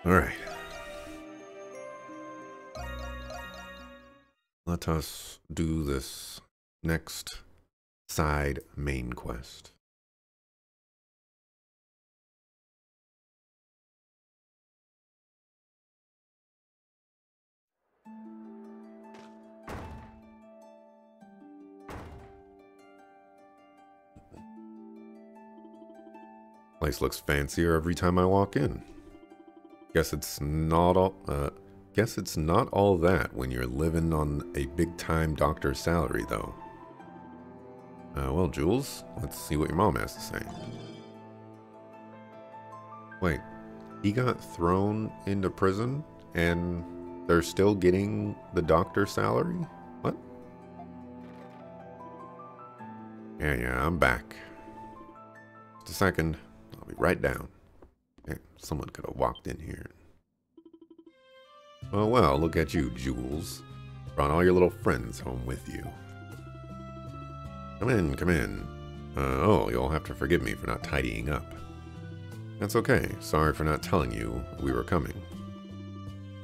Alright. Let us do this next side main quest. Place looks fancier every time I walk in. Guess it's not all that when you're living on a big-time doctor's salary, though. Well, Jules, let's see what your mom has to say. Wait, he got thrown into prison and they're still getting the doctor's salary? What? Yeah, I'm back. Just a second. I'll be right down. Yeah, someone could have walked in here. Well, look at you, Jules. Brought all your little friends home with you. Come in, come in. Oh, you'll have to forgive me for not tidying up. That's okay. Sorry for not telling you we were coming.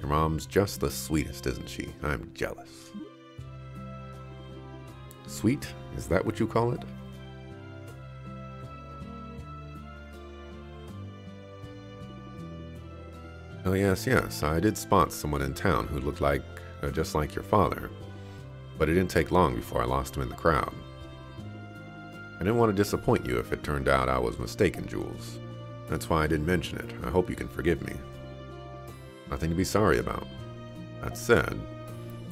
Your mom's just the sweetest, isn't she? I'm jealous. Sweet? Is that what you call it? Oh yes, I did spot someone in town who looked like, just like your father. But it didn't take long before I lost him in the crowd. I didn't want to disappoint you if it turned out I was mistaken, Jules. That's why I didn't mention it. I hope you can forgive me. Nothing to be sorry about. That said,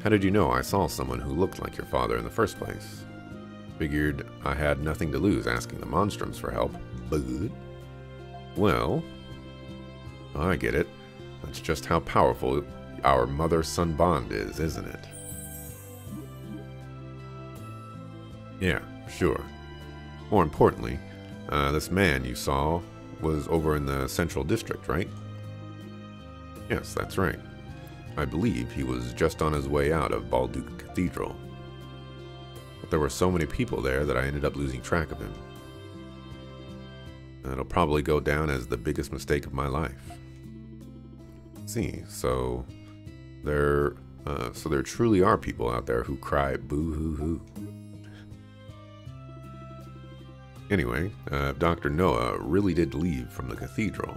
how did you know I saw someone who looked like your father in the first place? Figured I had nothing to lose asking the Monstrums for help, but... Well, I get it. That's just how powerful our mother-son bond is, isn't it? Yeah, sure. More importantly, this man you saw was over in the Central District, right? Yes, that's right. I believe he was just on his way out of Balduke Cathedral. But there were so many people there that I ended up losing track of him. It'll probably go down as the biggest mistake of my life. See, so there truly are people out there who cry boo-hoo-hoo. Anyway, Dr. Noah really did leave from the cathedral.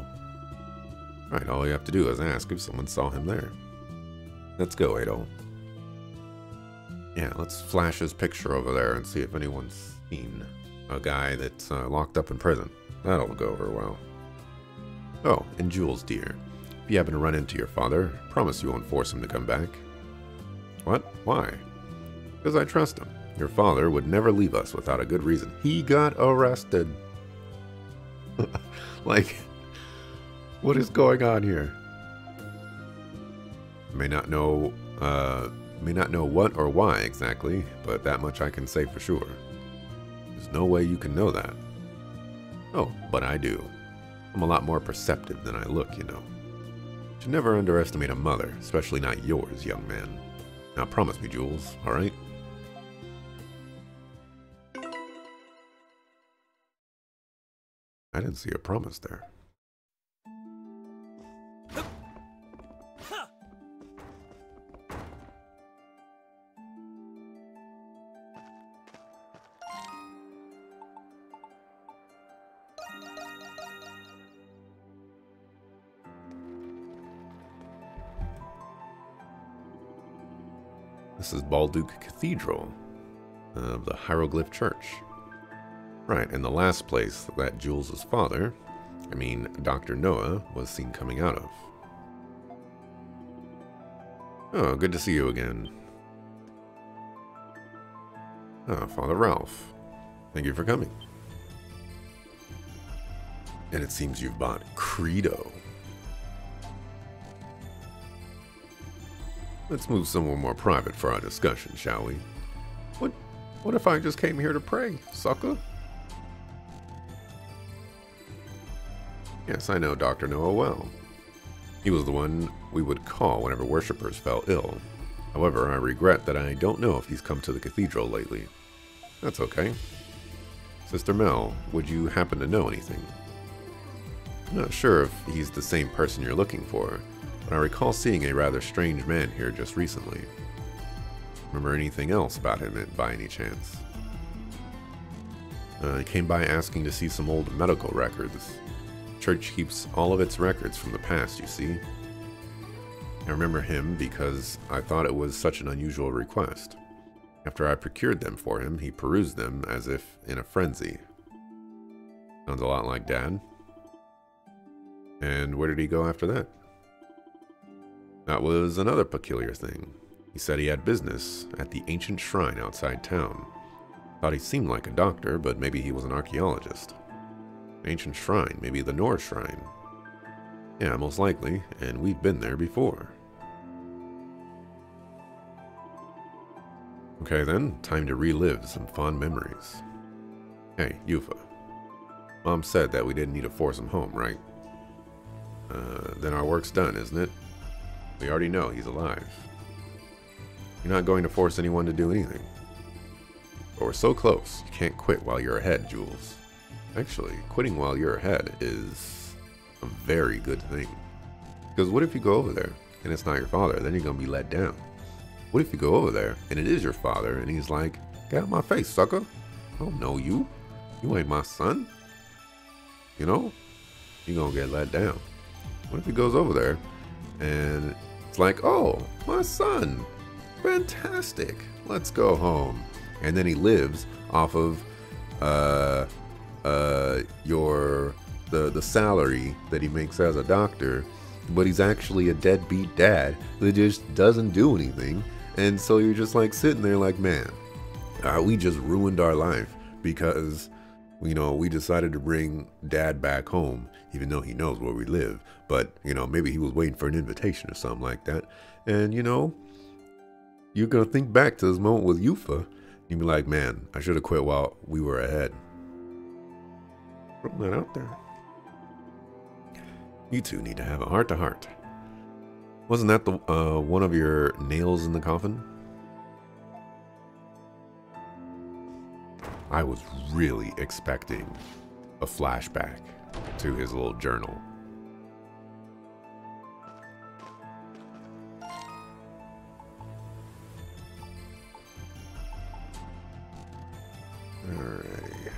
Right, all you have to do is ask if someone saw him there. Let's go, Adol. Yeah, let's flash his picture over there and see if anyone's seen a guy that's locked up in prison. That'll go over well. Oh, and Jules, dear. If you happen to run into your father, promise you won't force him to come back. What? Why? Because I trust him. Your father would never leave us without a good reason. He got arrested. Like, what is going on here? May not know what or why exactly, but that much I can say for sure. There's no way you can know that. Oh, but I do. I'm a lot more perceptive than I look, you know. You should never underestimate a mother, especially not yours, young man. Now promise me, Jules, alright? I didn't see a promise there. This is Balduke Cathedral of the Hieroglyph Church. Right, and the last place that Jules' father, Dr. Noah, was seen coming out of. Oh, good to see you again. Oh, Father Ralph. Thank you for coming. And it seems you've bought Credo. Let's move somewhere more private for our discussion, shall we? What if I just came here to pray, sucker? Yes, I know Dr. Noah well. He was the one we would call whenever worshippers fell ill. However, I regret that I don't know if he's come to the cathedral lately. That's okay. Sister Mel, would you happen to know anything? I'm not sure if he's the same person you're looking for, but I recall seeing a rather strange man here just recently. Remember anything else about him by any chance? He came by asking to see some old medical records. Church keeps all of its records from the past, you see. I remember him because I thought it was such an unusual request. After I procured them for him, he perused them as if in a frenzy. Sounds a lot like Dad. And where did he go after that? That was another peculiar thing. He said he had business at the ancient shrine outside town. Thought he seemed like a doctor, but maybe he was an archaeologist. Ancient shrine, maybe the Norse shrine. Yeah, most likely, and we've been there before. Okay then, time to relive some fond memories. Hey, Yufa. Mom said that we didn't need to force him home, right? Then our work's done, isn't it? We already know he's alive. You're not going to force anyone to do anything. But we're so close, you can't quit while you're ahead, Jules. Actually, quitting while you're ahead is a very good thing. Because what if you go over there and it's not your father? Then you're going to be let down. What if you go over there and it is your father and he's like, get out of my face, sucker. I don't know you. You ain't my son. You know? You're going to get let down. What if he goes over there and it's like, oh, my son. Fantastic. Let's go home. And then he lives off of the salary that he makes as a doctor, but he's actually a deadbeat dad that just doesn't do anything. And so you're just like sitting there like, man, we just ruined our life because, you know, we decided to bring dad back home, even though he knows where we live. But, you know, maybe he was waiting for an invitation or something like that. And, you know, you're going to think back to this moment with Yufa. You'd be like, man, I should have quit while we were ahead. Put that out there. You two need to have a heart-to-heart. Wasn't that the one of your nails in the coffin? I was really expecting a flashback to his little journal. Alright.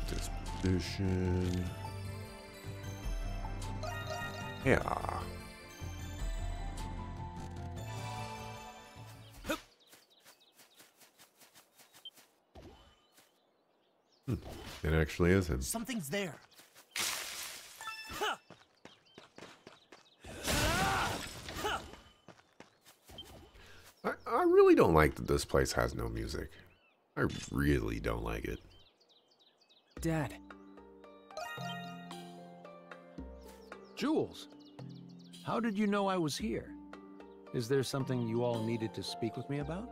Disposition. Yeah. It actually is him. Something's there. I really don't like that this place has no music. I really don't like it. Dad. Jules, how did you know I was here? Is there something you all needed to speak with me about?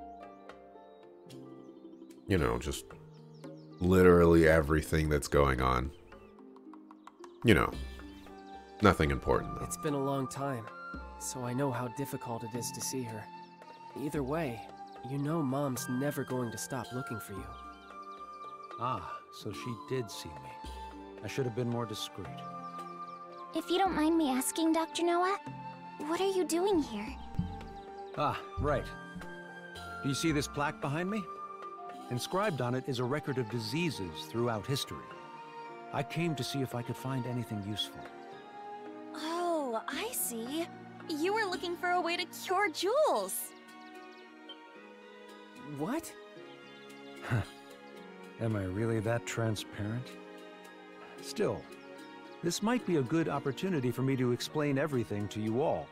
You know, just literally everything that's going on. You know, nothing important though. It's been a long time, so I know how difficult it is to see her. Either way, you know Mom's never going to stop looking for you. Ah, so she did see me. I should have been more discreet. If you don't mind me asking, Dr. Noah, what are you doing here? Ah, right. Do you see this plaque behind me? Inscribed on it is a record of diseases throughout history. I came to see if I could find anything useful. Oh, I see. You were looking for a way to cure Jules. What? Am I really that transparent? Still, this might be a good opportunity for me to explain everything to you all.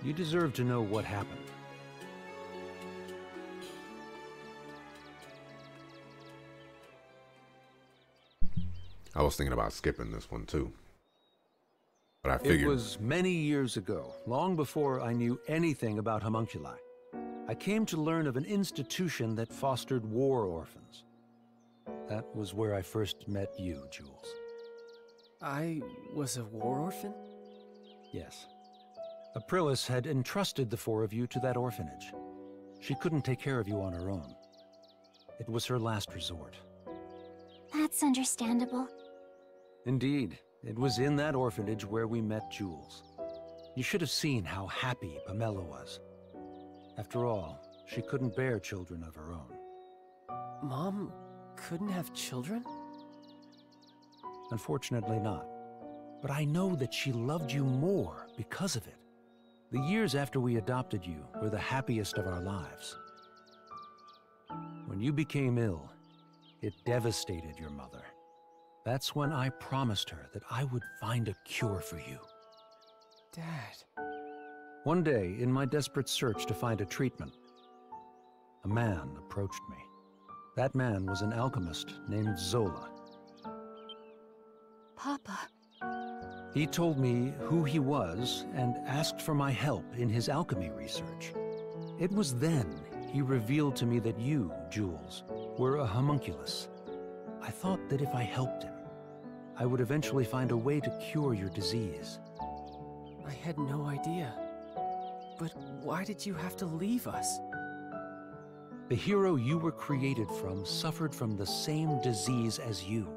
You deserve to know what happened. I was thinking about skipping this one too. But I figured... It was many years ago, long before I knew anything about homunculi. I came to learn of an institution that fostered war orphans. That was where I first met you, Jules. I was a war orphan? Yes. Aprilis had entrusted the four of you to that orphanage. She couldn't take care of you on her own. It was her last resort. That's understandable. Indeed, it was in that orphanage where we met Jules. You should have seen how happy Pamela was. After all, she couldn't bear children of her own. Mom couldn't have children? Unfortunately not. But I know that she loved you more because of it. The years after we adopted you were the happiest of our lives. When you became ill, it devastated your mother. That's when I promised her that I would find a cure for you. Dad. One day, in my desperate search to find a treatment, a man approached me. That man was an alchemist named Zola. Papa. He told me who he was and asked for my help in his alchemy research. It was then he revealed to me that you, Jules, were a homunculus. I thought that if I helped him, I would eventually find a way to cure your disease. I had no idea. But why did you have to leave us? The hero you were created from suffered from the same disease as you.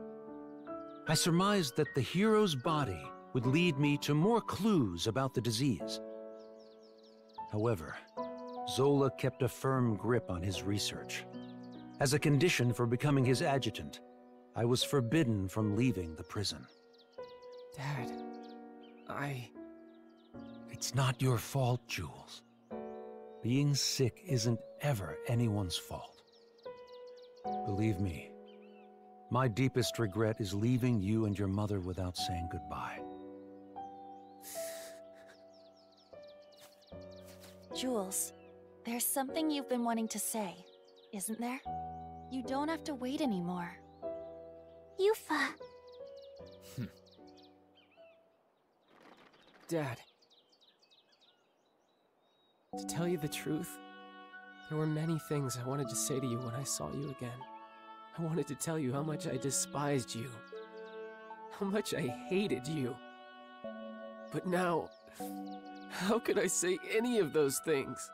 I surmised that the hero's body would lead me to more clues about the disease. However, Zola kept a firm grip on his research. As a condition for becoming his adjutant, I was forbidden from leaving the prison. Dad, It's not your fault, Jules. Being sick isn't ever anyone's fault. Believe me, my deepest regret is leaving you and your mother without saying goodbye. Jules, there's something you've been wanting to say, isn't there? You don't have to wait anymore. Yufa. Dad. To tell you the truth, there were many things I wanted to say to you when I saw you again. I wanted to tell you how much I despised you, how much I hated you. But now, how could I say any of those things?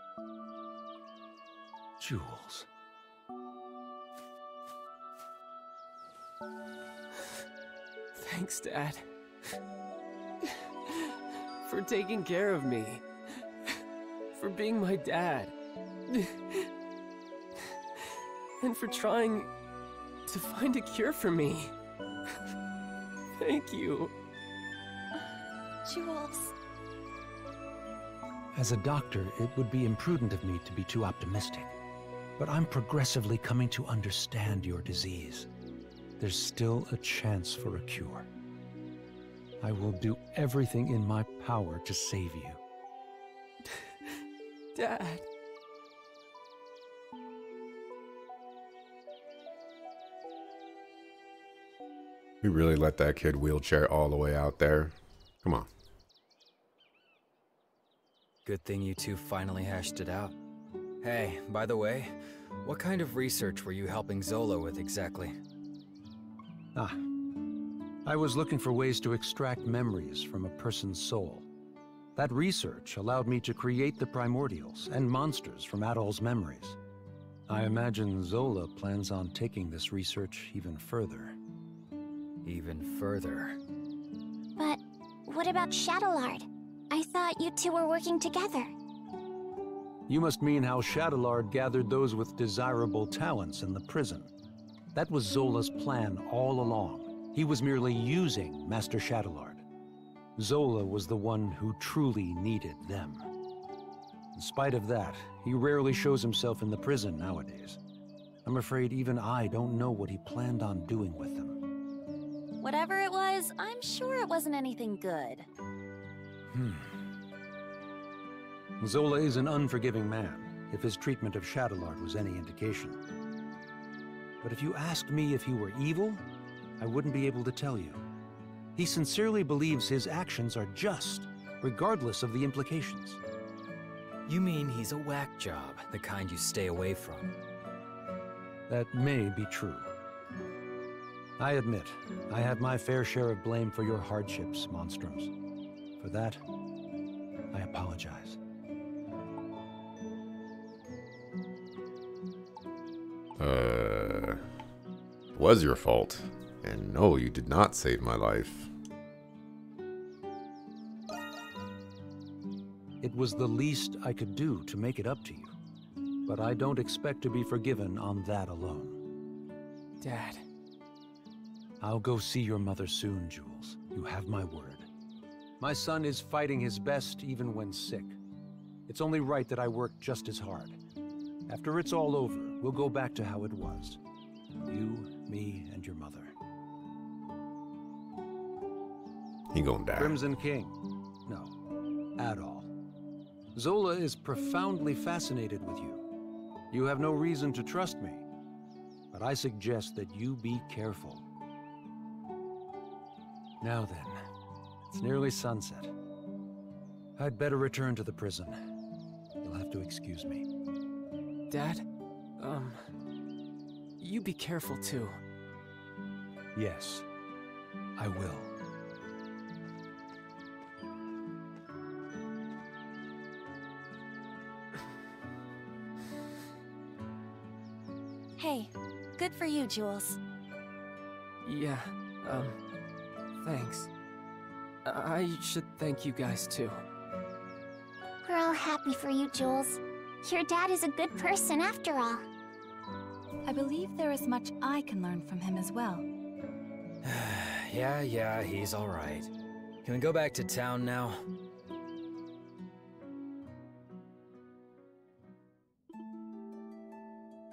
Jules. Thanks, Dad. For taking care of me. For being my dad. And for trying to find a cure for me. Thank you. Jules. As a doctor, it would be imprudent of me to be too optimistic. But I'm progressively coming to understand your disease. There's still a chance for a cure. I will do everything in my power to save you. Dad. We really let that kid wheelchair all the way out there. Come on. Good thing you two finally hashed it out. Hey, by the way, what kind of research were you helping Zola with exactly? I was looking for ways to extract memories from a person's soul. That research allowed me to create the primordials and monsters from Adol's memories. I imagine Zola plans on taking this research even further. Even further. But what about Shadowlord? I thought you two were working together. You must mean how Shadowlord gathered those with desirable talents in the prison. That was Zola's plan all along. He was merely using Master Shadowlord. Zola was the one who truly needed them. In spite of that, he rarely shows himself in the prison nowadays. I'm afraid even I don't know what he planned on doing with them. Whatever it was, I'm sure it wasn't anything good. Zola is an unforgiving man, if his treatment of Shadowlord was any indication. But if you asked me if he were evil, I wouldn't be able to tell you. He sincerely believes his actions are just, regardless of the implications. You mean he's a whack job, the kind you stay away from? That may be true. I admit, I have my fair share of blame for your hardships, Monstrums. For that, I apologize. It was your fault. And no, you did not save my life. It was the least I could do to make it up to you. But I don't expect to be forgiven on that alone. Dad. I'll go see your mother soon, Jules. You have my word. My son is fighting his best even when sick. It's only right that I work just as hard. After it's all over, we'll go back to how it was. You, me, and your mother. He gonna die. Crimson King. No, at all. Zola is profoundly fascinated with you. You have no reason to trust me, but I suggest that you be careful. Now then, it's nearly sunset. I'd better return to the prison. You'll have to excuse me. Dad, you be careful too. Yes, I will. Hey, good for you, Jules. Yeah, thanks. I should thank you guys too. We're all happy for you, Jules. Your dad is a good person after all. I believe there is much I can learn from him as well. Yeah, he's alright. Can we go back to town now?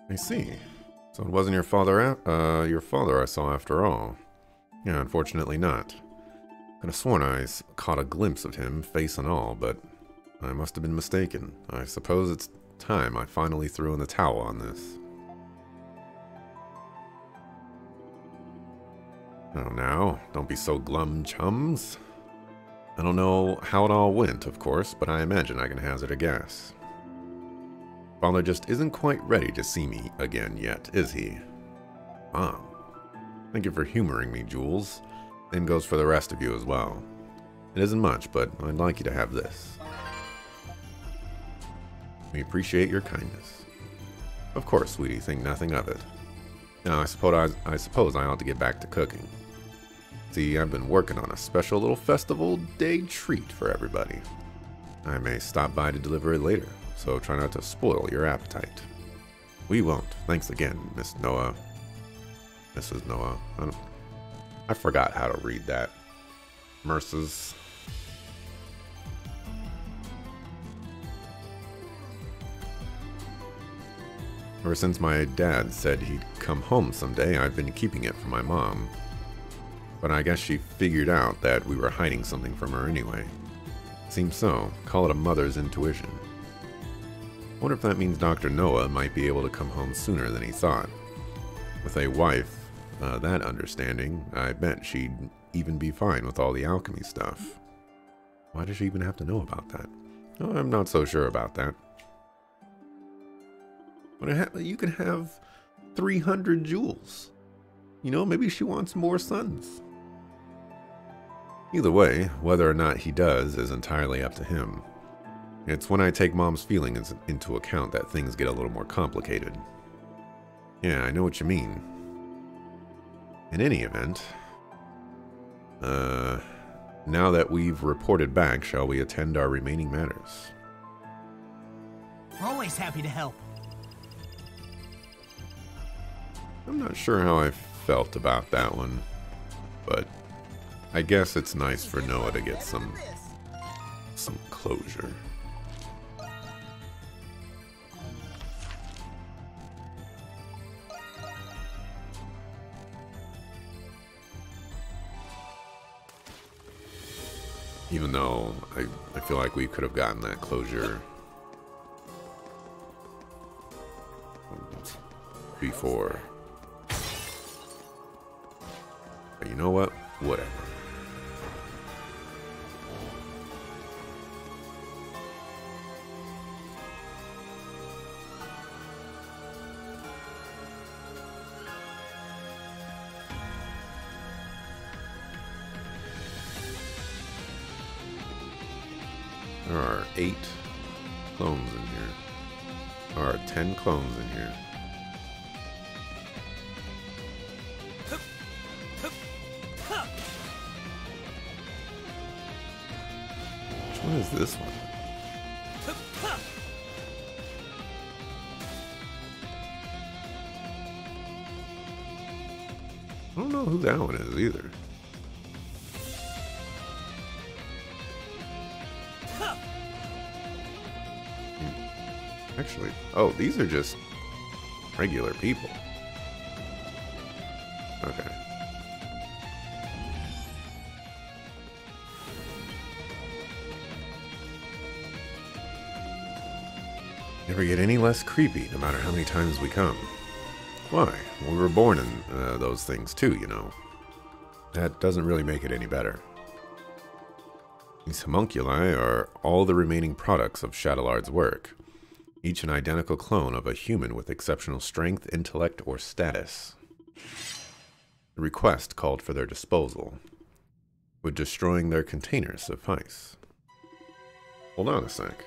I see. So it wasn't your father I saw after all. Yeah, unfortunately not. Could have sworn I caught a glimpse of him, face and all, but I must have been mistaken. I suppose it's time I finally threw in the towel on this. Oh, now, don't be so glum, chums. I don't know how it all went, of course, but I imagine I can hazard a guess. Father just isn't quite ready to see me again yet, is he? Mom. Thank you for humoring me, Jules. Same goes for the rest of you as well. It isn't much, but I'd like you to have this. We appreciate your kindness. Of course, sweetie, think nothing of it. Now, I suppose I ought to get back to cooking. See, I've been working on a special little festival day treat for everybody. I may stop by to deliver it later, so try not to spoil your appetite. We won't. Thanks again, Miss Noah. Mrs. Noah. I forgot how to read that. Merces. Ever since my dad said he'd come home someday, I've been keeping it from my mom. But I guess she figured out that we were hiding something from her anyway. Seems so. Call it a mother's intuition. Wonder if that means Dr. Noah might be able to come home sooner than he thought. With a wife, that understanding, I bet she'd even be fine with all the alchemy stuff. Why does she even have to know about that? Oh, I'm not so sure about that. But you can have 300 jewels. You know, maybe she wants more sons. Either way, whether or not he does is entirely up to him. It's when I take Mom's feelings into account that things get a little more complicated. Yeah, I know what you mean. In any event, now that we've reported back, shall we attend our remaining matters? We're always happy to help. I'm not sure how I felt about that one, but I guess it's nice for Noah to get some closure. Even though I feel like we could have gotten that closure before. But you know what? Whatever. Alright. 8 clones in here. Or 10 clones in here. Which one is this one? I don't know who that one is either. Actually, oh, these are just regular people. Okay. Never get any less creepy, no matter how many times we come. Why? We were born in those things too, you know. That doesn't really make it any better. These homunculi are all the remaining products of Shadowlard's work, each an identical clone of a human with exceptional strength, intellect, or status. The request called for their disposal. Would destroying their containers suffice? Hold on a sec.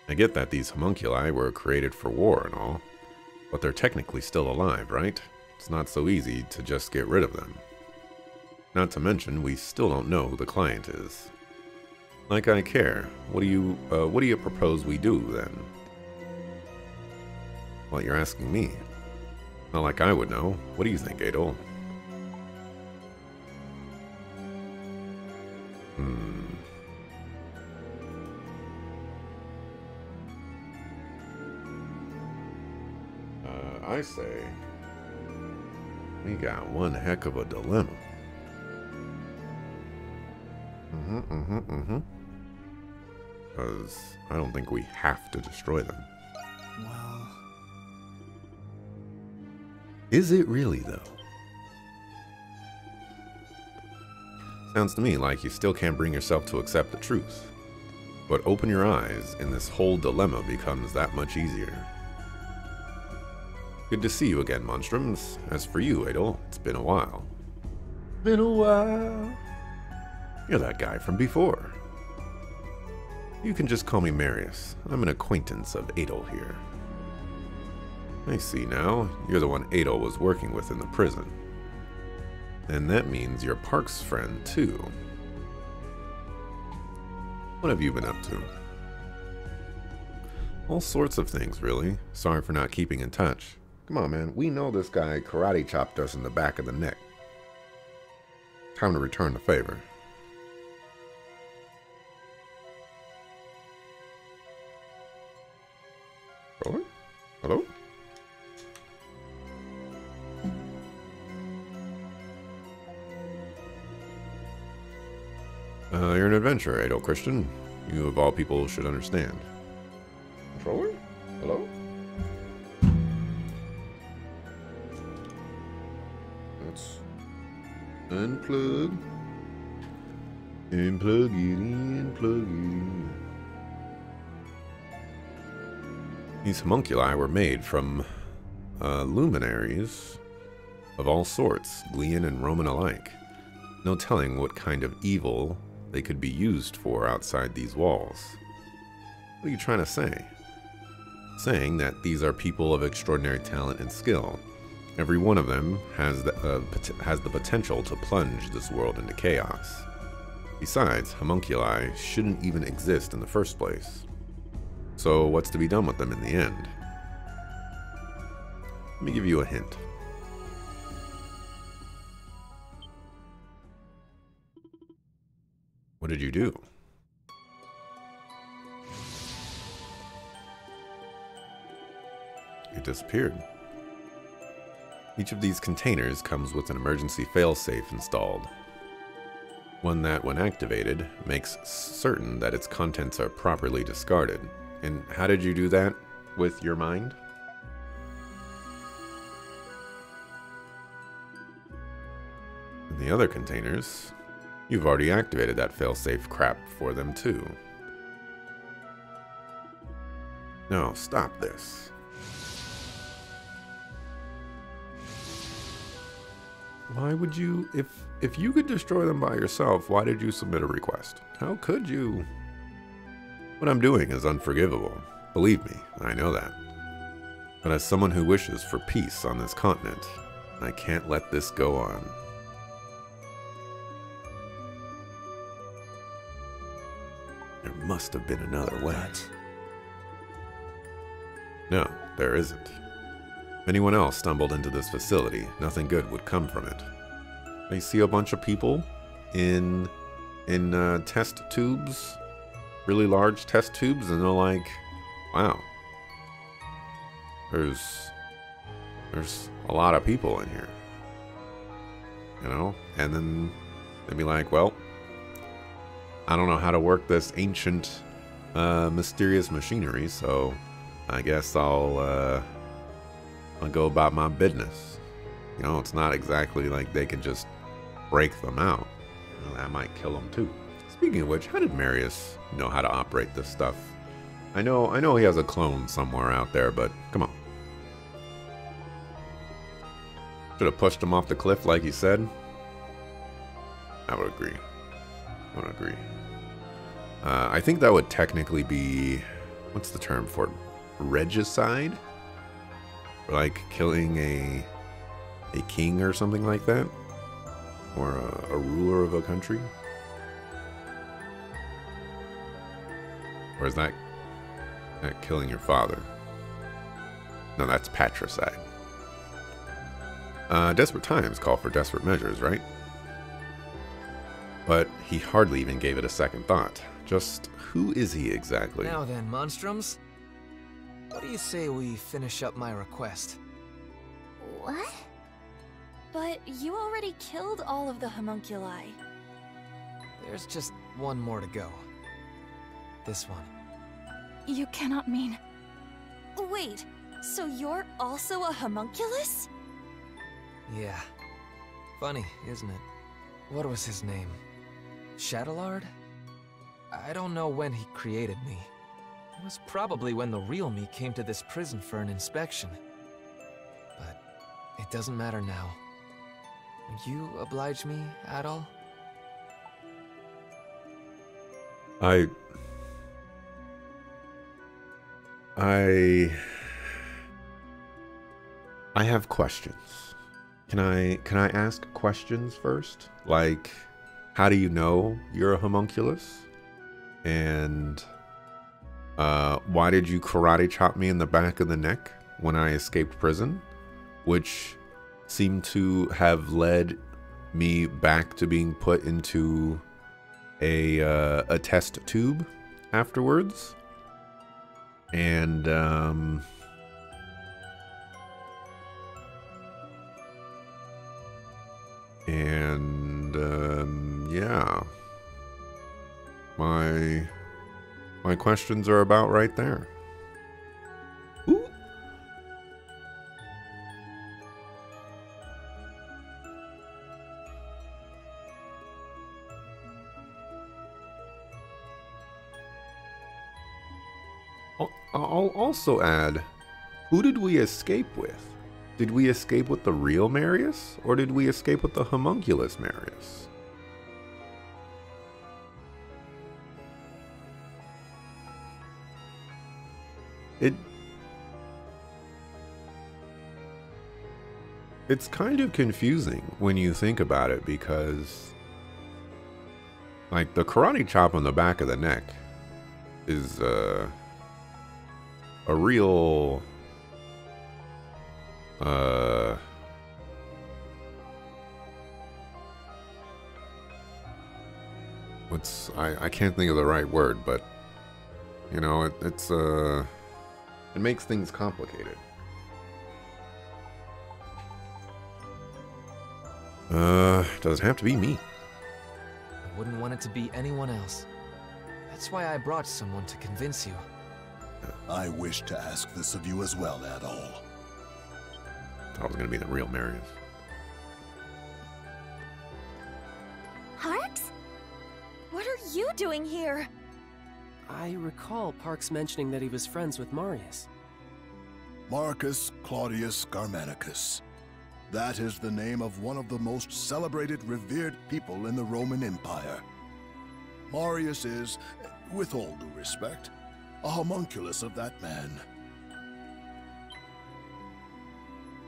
I get that these homunculi were created for war and all, but they're technically still alive, right? It's not so easy to just get rid of them. Not to mention, we still don't know who the client is. Like I care. What do you propose we do, then? Well, you're asking me. Not like I would know. What do you think, Adol? I say, we got one heck of a dilemma. Because I don't think we have to destroy them. Well... Is it really, though? Sounds to me like you still can't bring yourself to accept the truth. But open your eyes, and this whole dilemma becomes that much easier. Good to see you again, Monstrums. As for you, Adol, it's been a while. Been a while. You're that guy from before. You can just call me Marius. I'm an acquaintance of Adol here. I see now. You're the one Adol was working with in the prison. And that means you're Park's friend, too. What have you been up to? All sorts of things, really. Sorry for not keeping in touch. Come on, man. We know this guy karate chopped us in the back of the neck. Time to return the favor. Hello? Hello? You're an adventurer, Adol Christian. You of all people should understand. Controller? Hello? Let's unplug. And plug it in, plug it in. These homunculi were made from luminaries of all sorts, Glean and Roman alike. No telling what kind of evil they could be used for outside these walls. What are you trying to say? Saying that these are people of extraordinary talent and skill. Every one of them has the potential to plunge this world into chaos. Besides, homunculi shouldn't even exist in the first place. So what's to be done with them in the end? Let me give you a hint. What did you do? It disappeared. Each of these containers comes with an emergency failsafe installed. One that, when activated, makes certain that its contents are properly discarded. And how did you do that? With your mind? In the other containers, you've already activated that failsafe crap for them too. No, stop this. Why would you, if you could destroy them by yourself, why did you submit a request? How could you? What I'm doing is unforgivable. Believe me, I know that. But as someone who wishes for peace on this continent, I can't let this go on. There must have been another way. No, there isn't. If anyone else stumbled into this facility, nothing good would come from it. They see a bunch of people in test tubes, really large test tubes, and they're like, wow, there's a lot of people in here, you know? And then they'd be like, well, I don't know how to work this ancient, mysterious machinery, so I guess I'll go about my business. You know, it's not exactly like they can just break them out. You know, that might kill them too. Speaking of which, how did Marius know how to operate this stuff? I know he has a clone somewhere out there, but come on. Should have pushed him off the cliff like he said. I would agree. I think that would technically be, what's the term for it? Regicide? Or like killing a king or something like that? Or a ruler of a country? Or is that killing your father? No, that's patricide. Desperate times call for desperate measures, right? But he hardly even gave it a second thought. Just who is he exactly? Now then, Monstrums. What do you say we finish up my request? What? But you already killed all of the homunculi. There's just one more to go. This one. You cannot mean... Wait, so you're also a homunculus? Yeah. Funny, isn't it? What was his name? Shadowlard? I don't know when he created me. It was probably when the real me came to this prison for an inspection. But it doesn't matter now. Would you oblige me at all? I have questions. Can I ask questions first? Like, how do you know you're a homunculus? And why did you karate chop me in the back of the neck when I escaped prison? Which seemed to have led me back to being put into a test tube afterwards. And yeah, my questions are about right there. Ooh. I'll also add, who did we escape with? Did we escape with the real Marius, or did we escape with the homunculus Marius? It's kind of confusing when you think about it, because like the karate chop on the back of the neck is a real I can't think of the right word, but you know, it makes things complicated. Doesn't have to be me. I wouldn't want it to be anyone else. That's why I brought someone to convince you. I wish to ask this of you as well, Adol. Thought it was gonna be the real Marius. Parks? What are you doing here? I recall Parks mentioning that he was friends with Marius. Marcus Claudius Germanicus. That is the name of one of the most celebrated, revered people in the Roman Empire. Marius is, with all due respect, a homunculus of that man.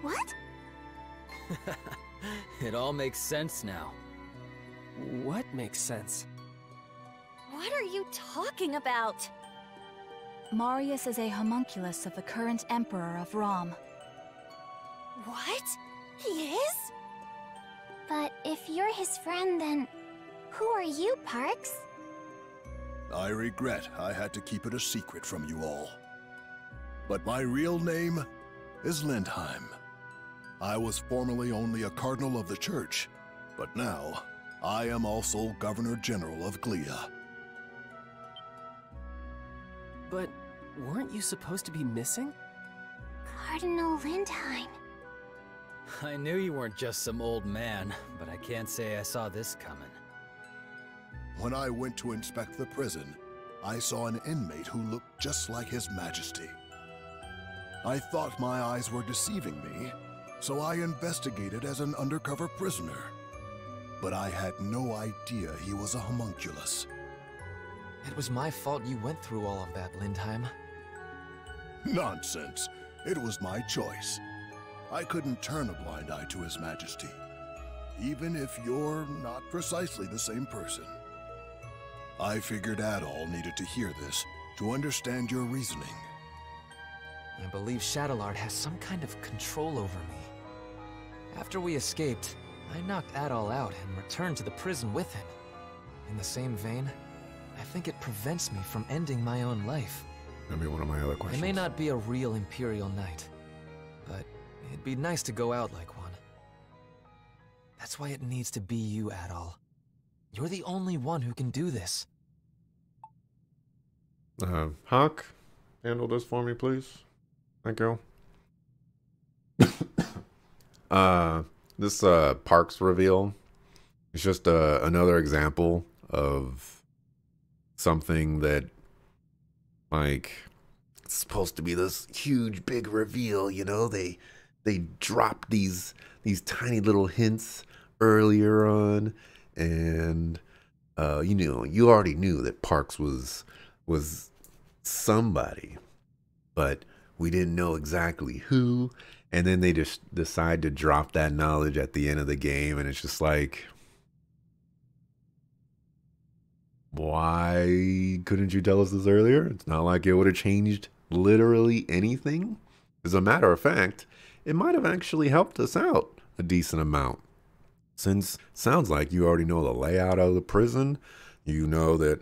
What? It all makes sense now. What makes sense? What are you talking about? Marius is a homunculus of the current Emperor of Rom. What? He is? But if you're his friend, then who are you, Parks? I regret I had to keep it a secret from you all. But my real name is Lindheim. I was formerly only a cardinal of the church, but now I am also Governor General of Glia. But weren't you supposed to be missing? Cardinal Lindheim. I knew you weren't just some old man, but I can't say I saw this coming. When I went to inspect the prison, I saw an inmate who looked just like His Majesty. I thought my eyes were deceiving me, so I investigated as an undercover prisoner. But I had no idea he was a homunculus. It was my fault you went through all of that, Lindheim. Nonsense. It was my choice. I couldn't turn a blind eye to His Majesty, even if you're not precisely the same person. I figured Adol needed to hear this to understand your reasoning. I believe Shadowlord has some kind of control over me. After we escaped, I knocked Adol out and returned to the prison with him. In the same vein, I think it prevents me from ending my own life. That'd be one of my other I questions. may not be a real Imperial Knight, but it'd be nice to go out like one. That's why it needs to be you, Adol. You're the only one who can do this. Hawk, handle this for me, please. Thank you. This Parks reveal is just another example of something that, like, it's supposed to be this huge big reveal, you know? They dropped these tiny little hints earlier on, and you know, you already knew that Parks was somebody, but we didn't know exactly who. And then they just decide to drop that knowledge at the end of the game, and it's just like, why couldn't you tell us this earlier? It's not like it would have changed literally anything. As a matter of fact, it might have actually helped us out a decent amount. Since sounds like you already know the layout of the prison, you know that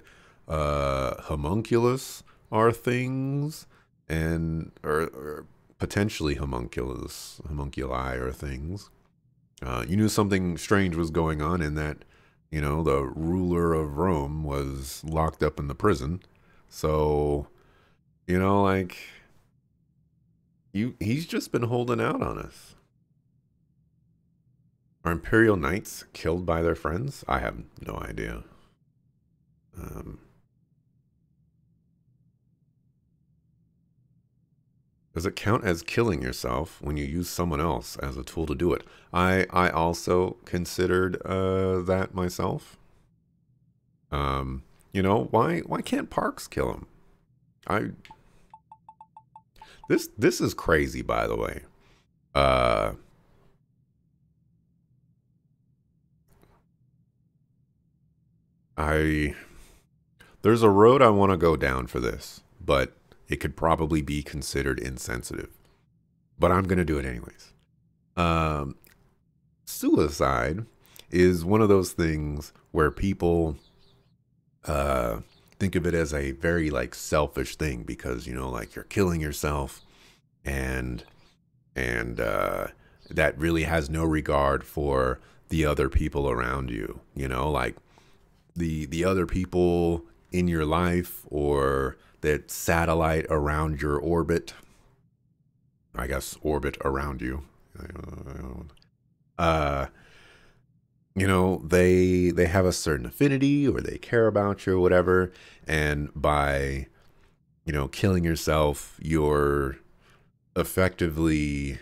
homunculus are things, and or potentially homunculi are things. You knew something strange was going on in that, you know, the ruler of Rome was locked up in the prison. So, you know, like, he's just been holding out on us. Are Imperial Knights killed by their friends? I have no idea. Does it count as killing yourself when you use someone else as a tool to do it? I also considered that myself. You know, why can't Parks kill him? This is crazy, by the way. There's a road I want to go down for this, but it could probably be considered insensitive. But I'm going to do it anyways. Suicide is one of those things where people think of it as a very, like, selfish thing, because, you know, like, you're killing yourself, and that really has no regard for the other people around you. You know, like, the other people in your life, or that satellite around your orbit. I guess orbit around you. You know, they have a certain affinity, or they care about you or whatever. And by, you know, killing yourself, you're effectively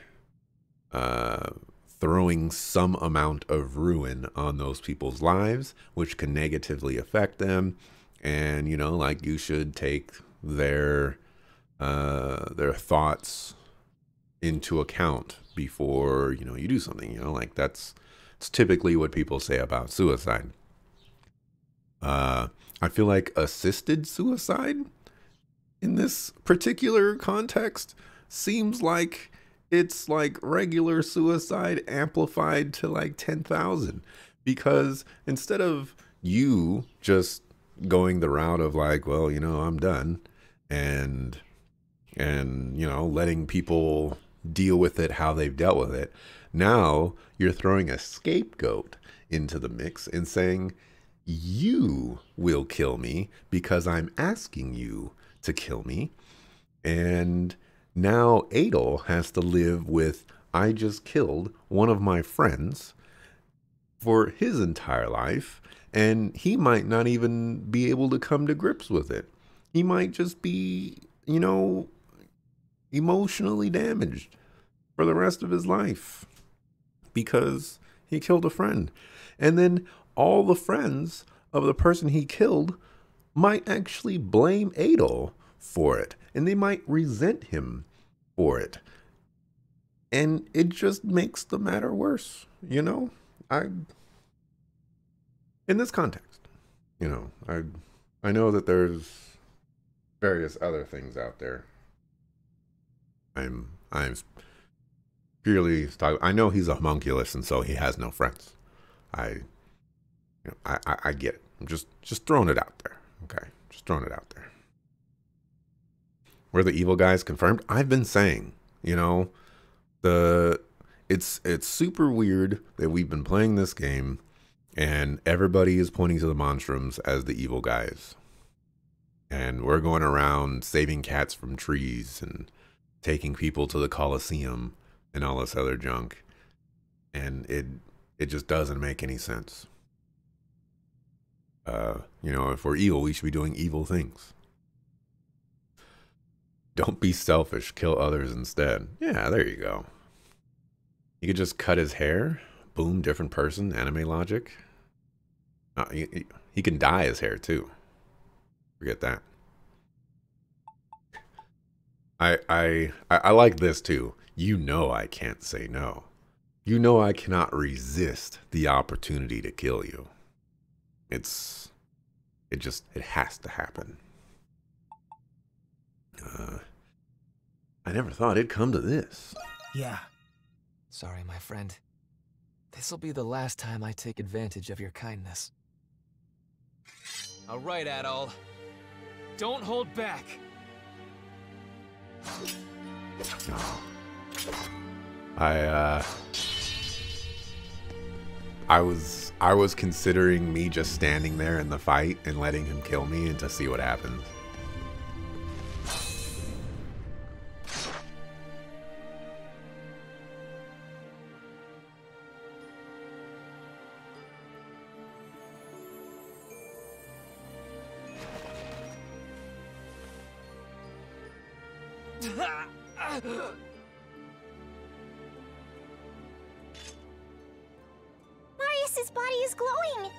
throwing some amount of ruin on those people's lives, which can negatively affect them. and like you should take their thoughts into account before you do something. Like it's typically what people say about suicide. I feel like assisted suicide in this particular context seems like it's like regular suicide amplified to like 10,000, because instead of you just going the route of like, well, I'm done, and letting people deal with it how they've dealt with it, now you're throwing a scapegoat into the mix and saying, you will kill me because I'm asking you to kill me. And now Adol has to live with, I just killed one of my friends for his entire life, and he might not even be able to come to grips with it. He might just be, emotionally damaged for the rest of his life because he killed a friend. And then all the friends of the person he killed might actually blame Adol for it, and they might resent him for it. And it just makes the matter worse, in this context. I know that there's various other things out there. I'm purely, I know he's a homunculus, and so he has no friends. I get it. I'm just throwing it out there. Okay, just throwing it out there. Were the evil guys confirmed? I've been saying, it's super weird that we've been playing this game and everybody is pointing to the Monstrums as the evil guys. And we're going around saving cats from trees and taking people to the Colosseum and all this other junk. And it just doesn't make any sense. If we're evil, we should be doing evil things. Don't be selfish. Kill others instead. Yeah, there you go. You could just cut his hair. Boom, different person. Anime logic. He can dye his hair too. Forget that. I like this too. I can't say no. I cannot resist the opportunity to kill you. It has to happen. I never thought it'd come to this. Yeah. Sorry, my friend. This'll be the last time I take advantage of your kindness. All right, Adol. Don't hold back. Oh. I was considering me just standing there in the fight and letting him kill me and to see what happens. Marius's body is glowing!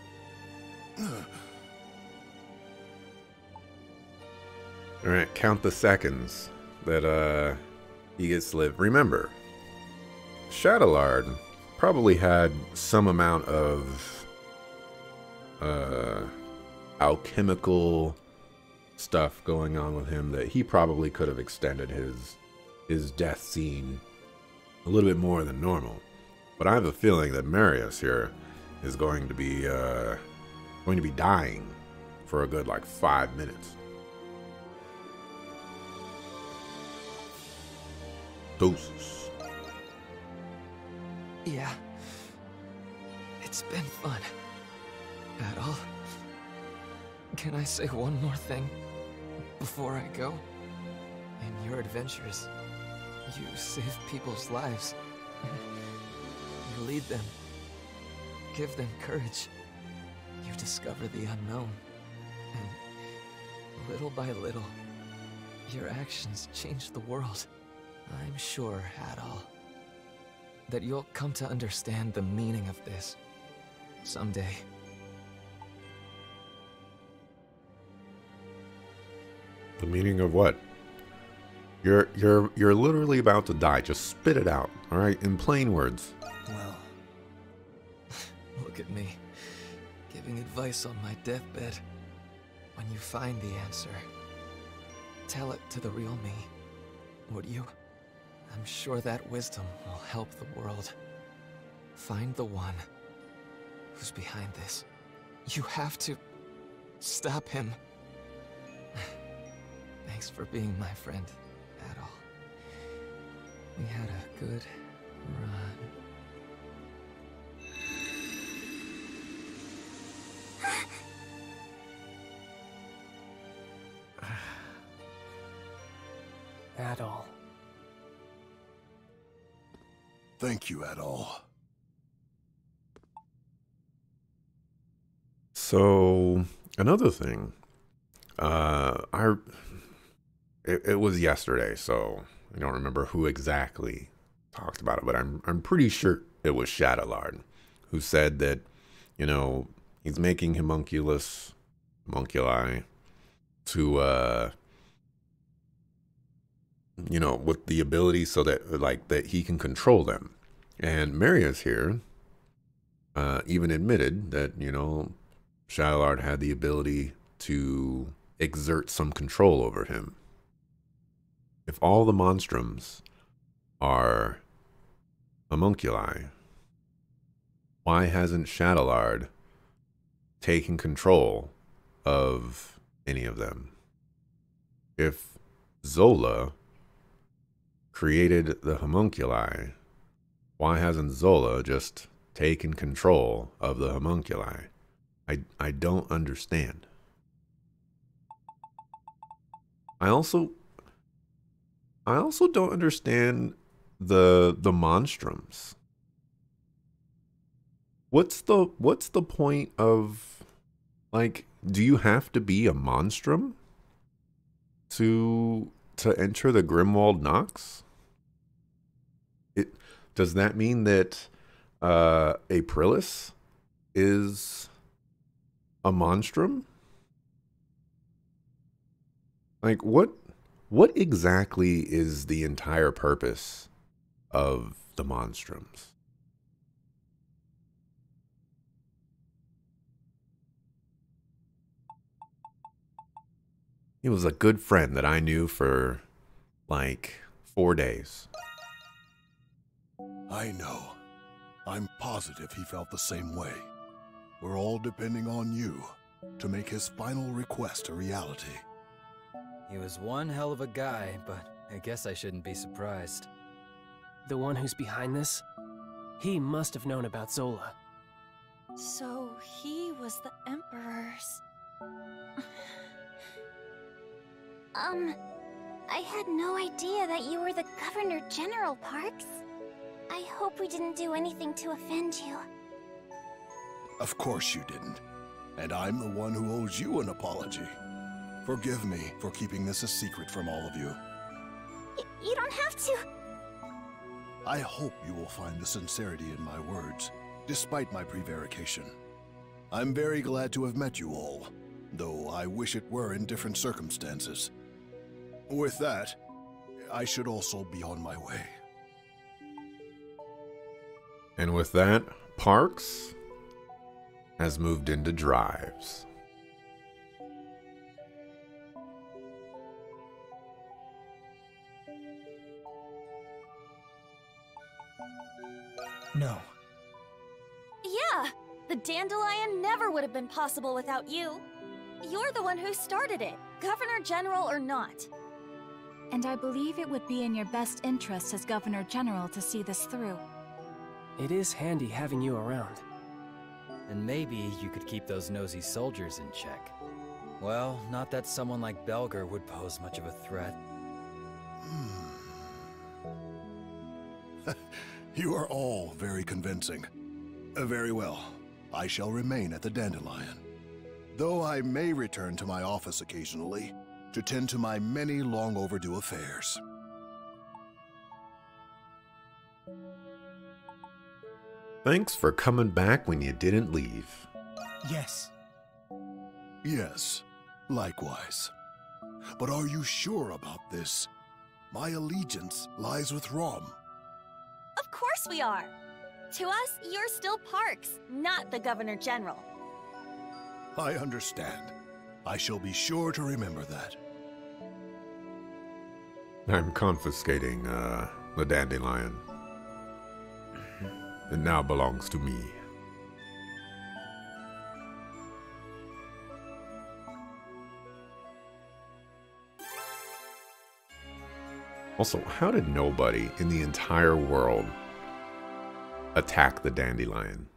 Alright, count the seconds that he gets to live. Remember, Shadowlard probably had some amount of alchemical stuff going on with him that he probably could have extended his death scene a little bit more than normal. But I have a feeling that Marius here is going to be dying for a good like 5 minutes. Doses. Yeah. It's been fun. Adol. Can I say one more thing before I go? In your adventures, you save people's lives. You lead them. Give them courage. You discover the unknown. And little by little, your actions change the world. I'm sure, Adol, that you'll come to understand the meaning of this someday. The meaning of what? You're literally about to die. Just spit it out, all right? In plain words. Well, look at me, giving advice on my deathbed. When you find the answer, tell it to the real me, would you? I'm sure that wisdom will help the world. Find the one who's behind this. You have to stop him. Thanks for being my friend, Adol. We had a good run. Adol. Thank you, Adol. So another thing, it was yesterday, so I don't remember who exactly talked about it, but I'm pretty sure it was Shadowlord who said that, you know, he's making homunculi to you know, with the ability so that like that he can control them. And Marius here even admitted that, you know, Shadowlord had the ability to exert some control over him. If all the monstrums are homunculi, why hasn't Shadowlord taken control of any of them? If Zola created the homunculi, why hasn't Zola just taken control of the homunculi? I don't understand. I also don't understand the monstrums. What's the point of, like, do you have to be a monstrum to enter the Grimwald Nox? Does that mean that Aprilis is a monstrum? Like, what exactly is the entire purpose of the monstrums? He was a good friend that I knew for like 4 days. I know. I'm positive he felt the same way. We're all depending on you to make his final request a reality. He was one hell of a guy, but I guess I shouldn't be surprised. The one who's behind this? He must have known about Zola. So he was the Emperor's... I had no idea that you were the Governor General, Parks. I hope we didn't do anything to offend you. Of course you didn't. And I'm the one who owes you an apology. Forgive me for keeping this a secret from all of you. You don't have to. I hope you will find the sincerity in my words, despite my prevarication. I'm very glad to have met you all, though I wish it were in different circumstances. With that, I should also be on my way. And with that, Parks has moved into drives. No. Yeah, the Dandelion never would have been possible without you. You're the one who started it, Governor General or not. And I believe it would be in your best interest as Governor General to see this through. It is handy having you around. And maybe you could keep those nosy soldiers in check. Well, not that someone like Belger would pose much of a threat. You are all very convincing. Very well. I shall remain at the Dandelion. Though I may return to my office occasionally to tend to my many long overdue affairs. Thanks for coming back when you didn't leave. Yes. Yes, likewise. but are you sure about this? My allegiance lies with Rom. Of course we are. To us, you're still Parks, not the Governor General. I understand. I shall be sure to remember that. I'm confiscating, the dandelion. It now belongs to me. Also, how did nobody in the entire world attack the dandelion?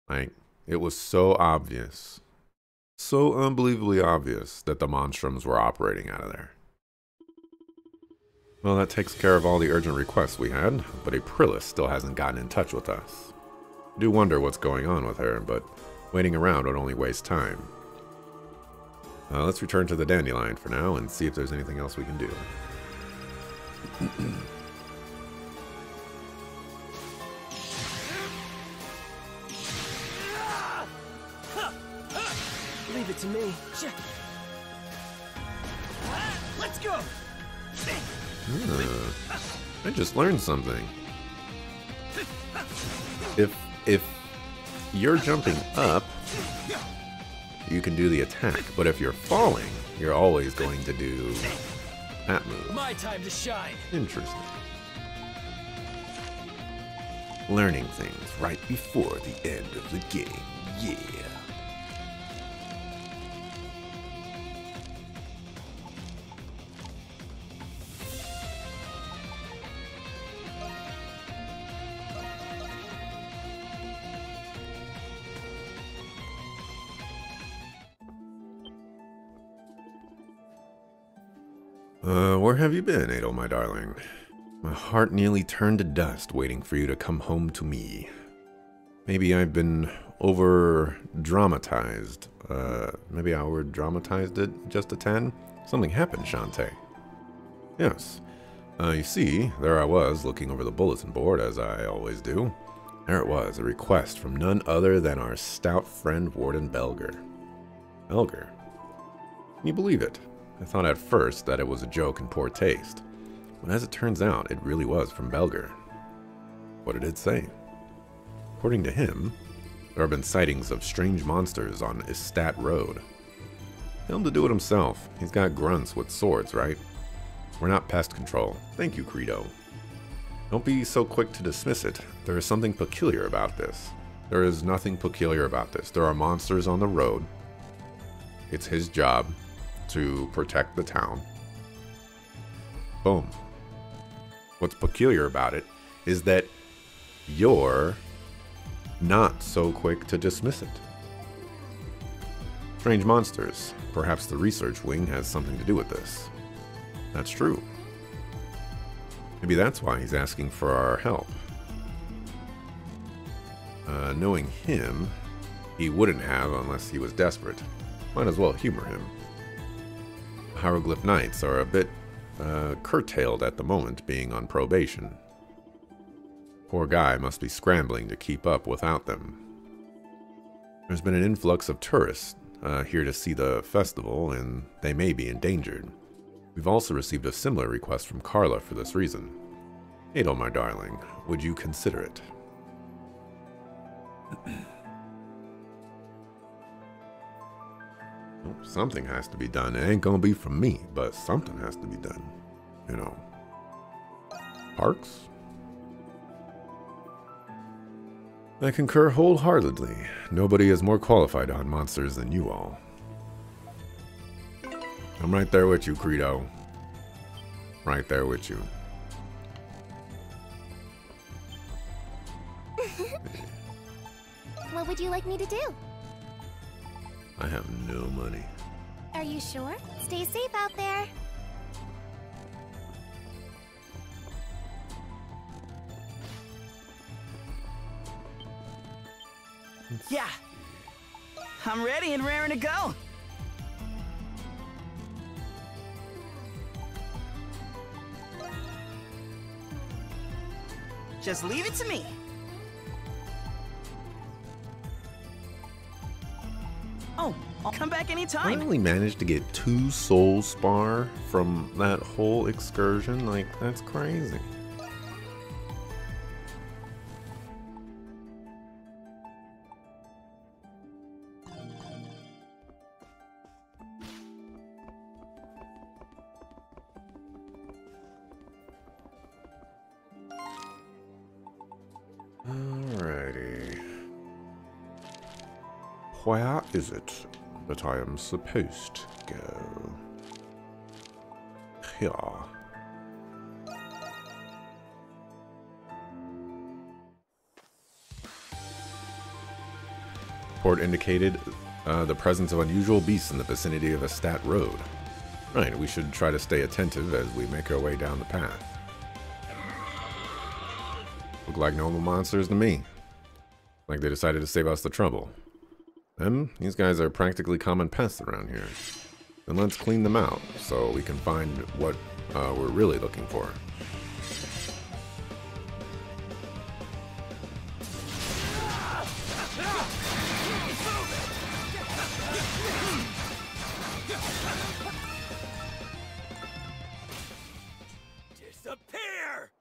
Like, it was so obvious, so unbelievably obvious that the Monstrums were operating out of there. Well, that takes care of all the urgent requests we had, but Aprilis still hasn't gotten in touch with us. I do wonder what's going on with her, but waiting around would only waste time. Let's return to the dandelion for now and see if there's anything else we can do. Leave it to me. Let's go! I just learned something. If you're jumping up, you can do the attack, but if you're falling, you're always going to do that move. My time to shine. Interesting. Learning things right before the end of the game. Yeah. Where have you been, Adel, my darling? My heart nearly turned to dust waiting for you to come home to me. Maybe I've been over-dramatized. Maybe I over-dramatized it just a 10? Something happened, Shantae. Yes. You see, there I was, looking over the bulletin board, as I always do. There it was, a request from none other than our stout friend Warden Belger. Belger? Can you believe it? I thought at first that it was a joke in poor taste, but as it turns out, it really was from Belger. What did it say? According to him, there have been sightings of strange monsters on Estat Road. Tell him to do it himself. He's got grunts with swords, right? We're not pest control. Thank you, Credo. Don't be so quick to dismiss it. There is something peculiar about this. There is nothing peculiar about this. There are monsters on the road. It's his job to protect the town. Boom. What's peculiar about it is that you're not so quick to dismiss it. Strange monsters. Perhaps the research wing has something to do with this. That's true. Maybe that's why he's asking for our help. Knowing him, he wouldn't have unless he was desperate. Might as well humor him. Hieroglyph Knights are a bit curtailed at the moment, being on probation. Poor guy must be scrambling to keep up without them. There's been an influx of tourists here to see the festival, and they may be endangered. We've also received a similar request from Carla for this reason. Adel, my darling, would you consider it? Something has to be done. It ain't gonna be from me, but something has to be done. You know. Parks? I concur wholeheartedly. Nobody is more qualified on monsters than you all. I'm right there with you, Credo. Right there with you. What would you like me to do? I have no money. Are you sure? Stay safe out there. Yeah. I'm ready and raring to go. Just leave it to me. Come back I anytime. only managed to get 2 soul spar from that whole excursion. Like, that's crazy. Alrighty. Where is it that I am supposed to go? Here. Report indicated the presence of unusual beasts in the vicinity of a stat road. Right, we should try to stay attentive as we make our way down the path. Look like normal monsters to me. Like they decided to save us the trouble. These guys are practically common pests around here. Then let's clean them out so we can find what we're really looking for. Disappear!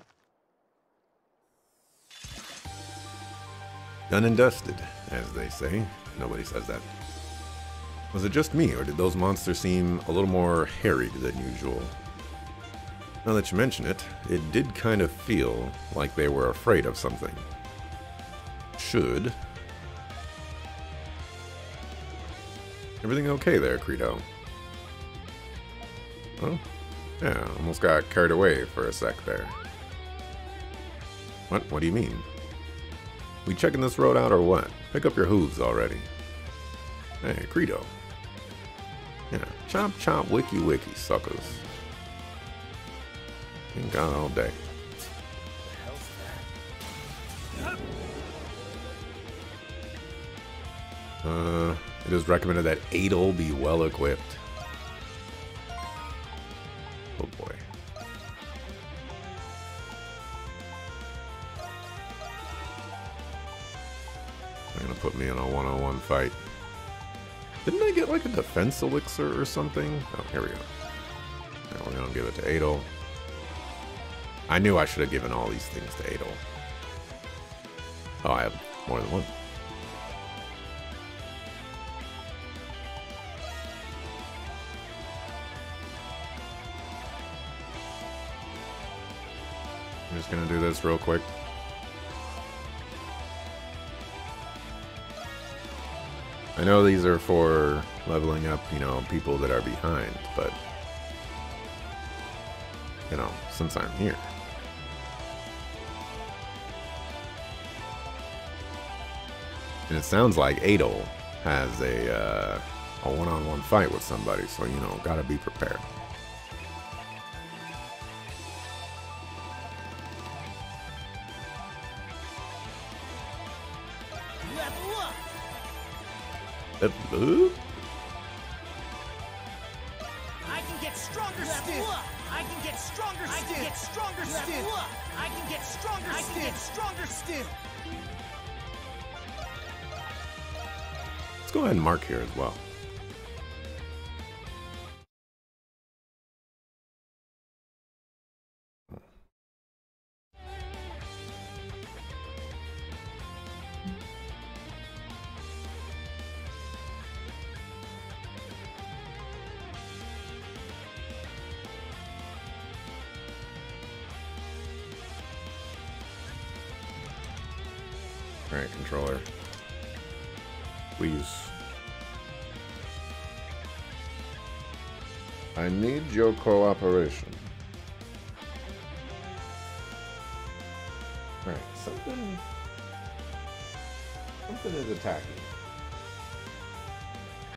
Done and dusted, as they say. Nobody says that. Was it just me, or did those monsters seem a little more harried than usual? Now that you mention it, it did kind of feel like they were afraid of something. Should. Everything okay there, Credo? Oh, yeah, almost got carried away for a sec there. What? What do you mean? We checking this road out or what? Pick up your hooves already. Hey, Credo. Yeah, chop chop wiki wiki, suckers. Been gone all day. It is recommended that Adol be well equipped. Oh boy. They're gonna put me in a one-on-one fight. Didn't I get like a defense elixir or something? Oh, here we go. Now we're gonna give it to Adol. I knew I should have given all these things to Adol. Oh, I have more than one. I'm just gonna do this real quick. I know these are for leveling up, you know, people that are behind, but, you know, since I'm here. And it sounds like Adol has a one-on-one fight with somebody, so, you know, gotta be prepared. I can get stronger still. I can get stronger still. I can get stronger still. I can get stronger still. I can get stronger still. Let's go ahead and mark here as well. Alright, controller. Please. I need your cooperation. Right, something is attacking.